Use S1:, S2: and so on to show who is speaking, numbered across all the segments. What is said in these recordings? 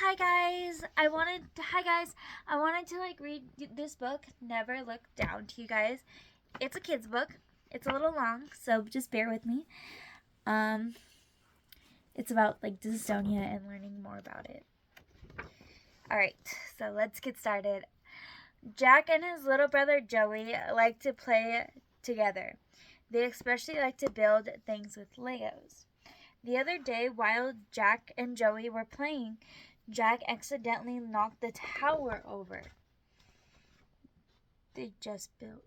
S1: Hi guys. I wanted to read this book, Never Look Down, to you guys. It's a kid's book. It's a little long, so just bear with me. Um it's about dystonia and learning more about it. All right. So let's get started. Jack and his little brother Joey like to play together. They especially like to build things with Legos. The other day, while Jack and Joey were playing, Jack accidentally knocked the tower over. Joey just built.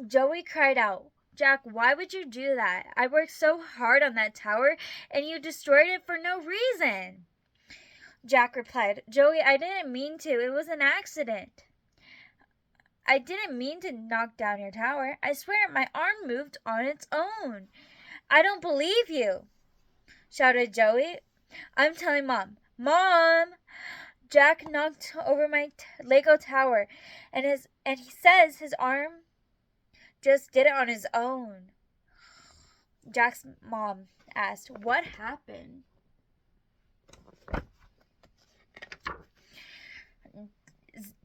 S1: Joey cried out, "Jack, why would you do that? I worked so hard on that tower and you destroyed it for no reason." Jack replied, "Joey, I didn't mean to. It was an accident. I didn't mean to knock down your tower. I swear my arm moved on its own." "I don't believe you," shouted Joey. "I'm telling Mom. Mom! Jack knocked over my Lego tower, and he says his arm just did it on his own." Jack's mom asked, "What happened?"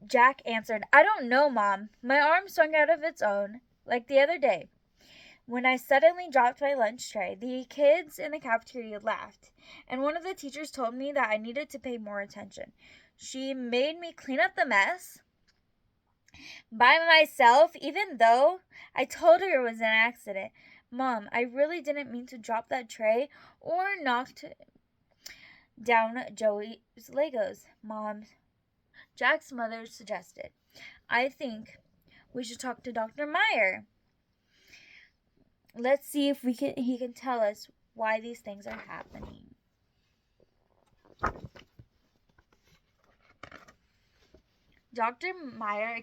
S1: Jack answered, "I don't know, Mom. My arm swung out of its own, like the other day, when I suddenly dropped my lunch tray." The kids in the cafeteria laughed, and one of the teachers told me that I needed to pay more attention. She made me clean up the mess by myself, even though I told her it was an accident. "Mom, I really didn't mean to drop that tray or knocked down Joey's Legos." Mom, Jack's mother suggested, "I think we should talk to Dr. Meyer. Let's see if he can tell us why these things are happening." Dr. Meyer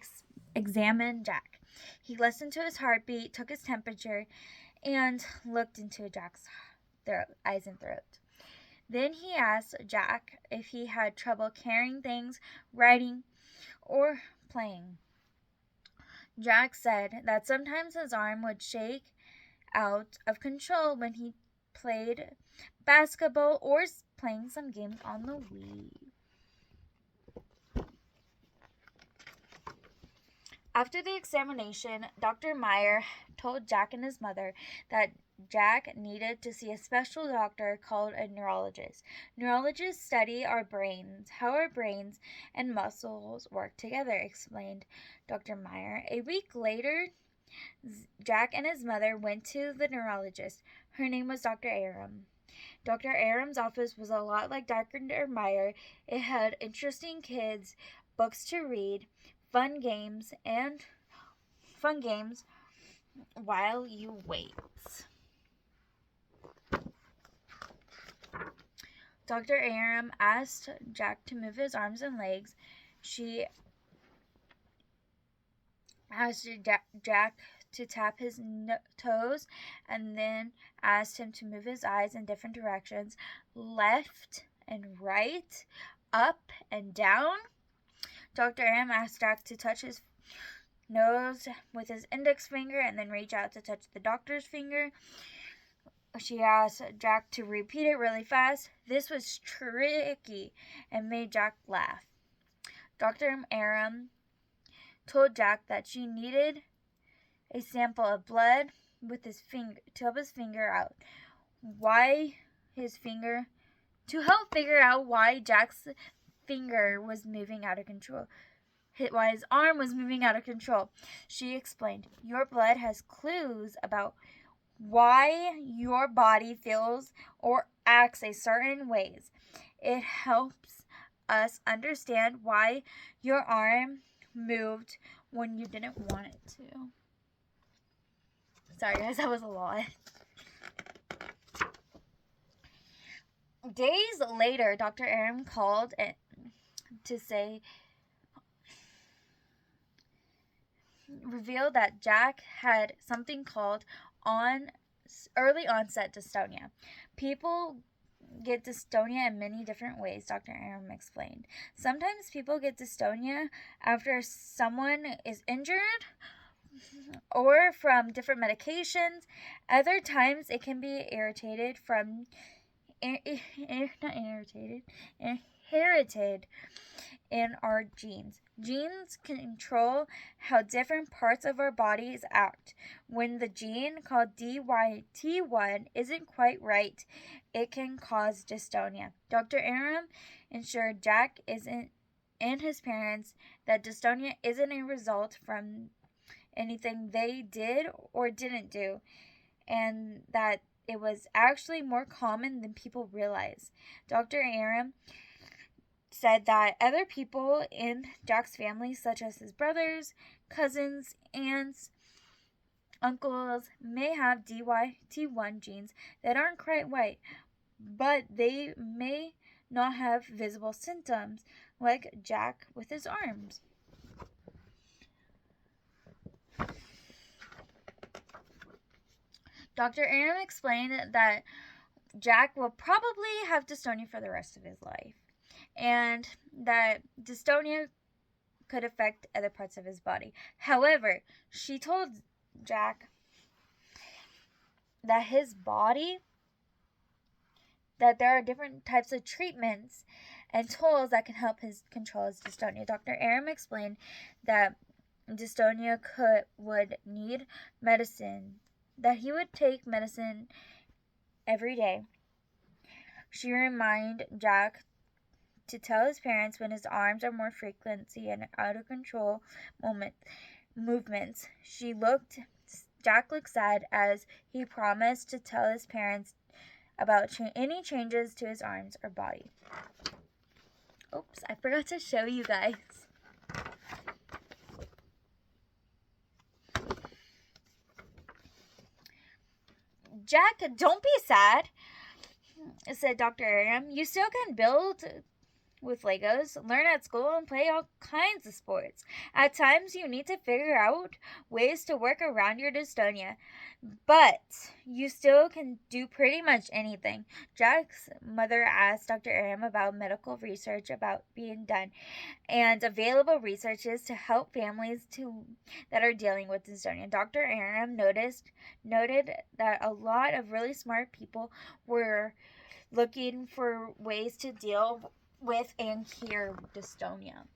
S1: examined Jack. He listened to his heartbeat, took his temperature, and looked into Jack's eyes and throat. Then he asked Jack if he had trouble carrying things, writing, or playing. Jack said that sometimes his arm would shake out of control when he played basketball or playing some games on the Wii. After the examination, Dr. Meyer told Jack and his mother that Jack needed to see a special doctor called a neurologist. Neurologists study our brains, how our brains and muscles work together, explained Dr. Meyer. A week later, Jack and his mother went to the neurologist. Her name was Dr. Aram. Dr. Aram's office was a lot like Dr. Meyer. It had interesting kids, books to read, fun games while you wait. Dr. Aram asked Jack to move his arms and legs. She asked Jack to tap his toes and then asked him to move his eyes in different directions, left and right, up and down. Dr. Aram asked Jack to touch his nose with his index finger and then reach out to touch the doctor's finger. She asked Jack to repeat it really fast. This was tricky and made Jack laugh. Dr. Aram told Jack that she needed a sample of blood with his finger to help figure out why Jack's finger was moving out of control. Why his arm was moving out of control. She explained, "Your blood has clues about why your body feels or acts a certain ways. It helps us understand why your arm moved when you didn't want it to." Sorry guys, that was a lot. Days later, Dr. Aram called to revealed that Jack had something called early onset dystonia. People get dystonia in many different ways, Dr. Aram explained. Sometimes people get dystonia after someone is injured, or from different medications. Other times it can be irritated from not irritated, inherited in our genes. Genes control how different parts of our bodies act. When the gene called DYT1 isn't quite right, it can cause dystonia. Dr. Aram ensured Jack isn't and his parents that dystonia isn't a result from anything they did or didn't do, and that it was actually more common than people realize. Dr. Aram said that other people in Jack's family, such as his brothers, cousins, aunts, uncles, may have DYT1 genes that aren't quite right, but they may not have visible symptoms like Jack with his arms. Dr. Aram explained that Jack will probably have dystonia for the rest of his life, and that dystonia could affect other parts of his body. However, she told Jack that his body, that there are different types of treatments and tools that can help his control his dystonia. Dr. Aram explained that dystonia would need medicine, that he would take medicine every day. She reminded Jack to tell his parents when his arms are more frequency and out of control movements. Jack looked sad as he promised to tell his parents about any changes to his arms or body. Oops, I forgot to show you guys. Jack, don't be sad, said Dr. Aram. You still can build with Legos, learn at school, and play all kinds of sports. At times, you need to figure out ways to work around your dystonia, but you still can do pretty much anything. Jack's mother asked Dr. Aram about medical research about being done and available resources to help families that are dealing with dystonia. Dr. Aram noted that a lot of really smart people were looking for ways to deal with and cure dystonia.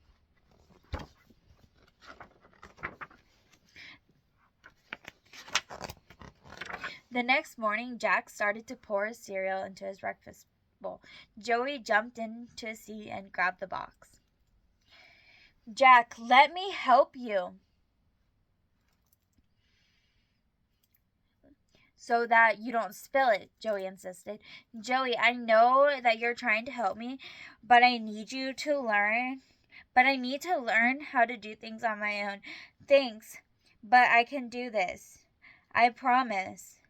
S1: The next morning, Jack started to pour his cereal into his breakfast bowl. Joey jumped into his seat and grabbed the box. Jack, let me help you, so that you don't spill it, Joey insisted. Joey, I know that you're trying to help me, but I need to learn how to do things on my own. Thanks, but I can do this. I promise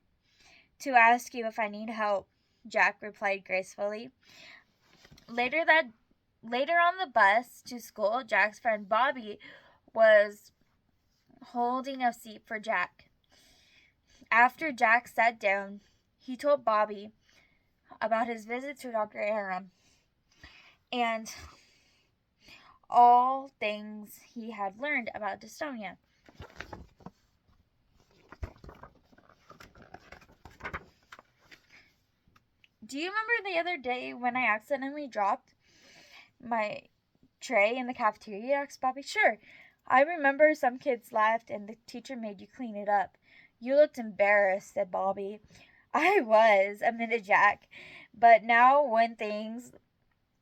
S1: to ask you if I need help, Jack replied gracefully. Later on the bus to school, Jack's friend Bobby was holding a seat for Jack. After Jack sat down, he told Bobby about his visit to Dr. Aram and all things he had learned about dystonia. Do you remember the other day when I accidentally dropped my tray in the cafeteria? Asked Bobby. Sure. I remember some kids laughed and the teacher made you clean it up. You looked embarrassed, said Bobby. I was, admitted Jack. But now when things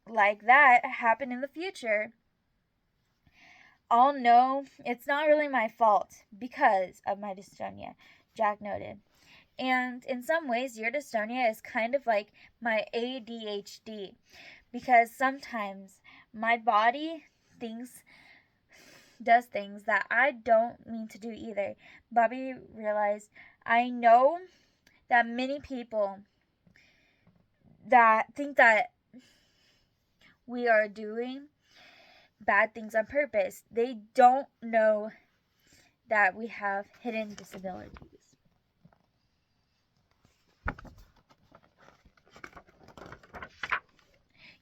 S1: like that happen in the future, I'll know it's not really my fault because of my dystonia, Jack noted. And in some ways, your dystonia is kind of like my ADHD, because sometimes my body does things that I don't mean to do either. Bobby realized, I know that many people that think that we are doing bad things on purpose, they don't know that we have hidden disabilities.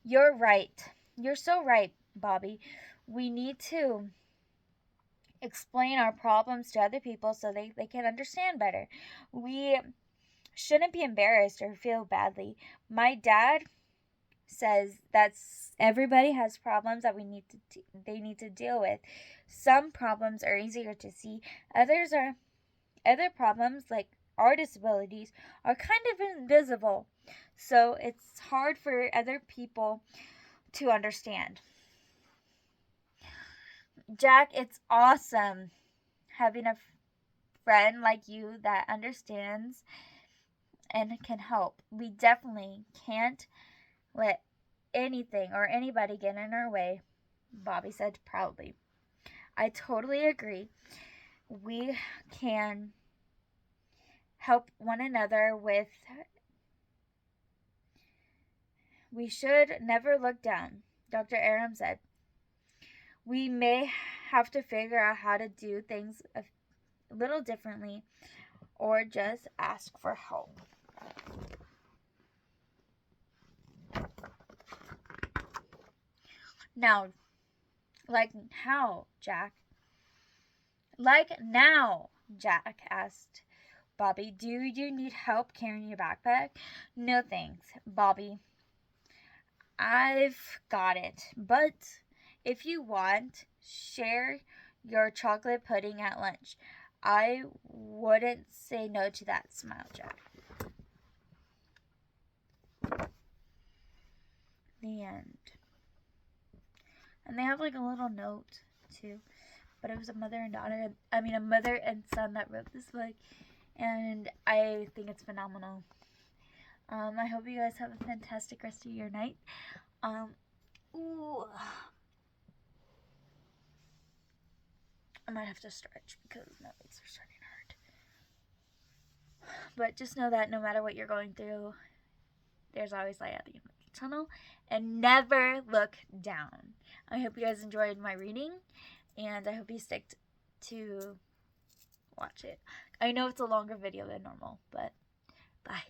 S1: You're right. You're so right, Bobby. We need to explain our problems to other people so they can understand better. We shouldn't be embarrassed or feel badly. My dad says that everybody has problems that they need to deal with. Some problems are easier to see. Other problems, like our disabilities, are kind of invisible. So it's hard for other people to understand. Jack, it's awesome having a friend like you that understands and can help. We definitely can't let anything or anybody get in our way, Bobby said proudly. I totally agree. We can help one another with. We should never look down, Dr. Aram said. We may have to figure out how to do things a little differently or just ask for help. Now, like how, Jack? Like now, Jack asked Bobby. Do you need help carrying your backpack? No thanks, Bobby. I've got it. But if you want, share your chocolate pudding at lunch. I wouldn't say no to that, smiled Jack. The end. And they have like a little note too. But it was a mother and son that wrote this book. And I think it's phenomenal. I hope you guys have a fantastic rest of your night. Ooh. I might have to stretch because my legs are starting to hurt. But just know that no matter what you're going through, there's always light at the end of the tunnel. And never look down. I hope you guys enjoyed my reading. And I hope you stick to watch it. I know it's a longer video than normal, but bye.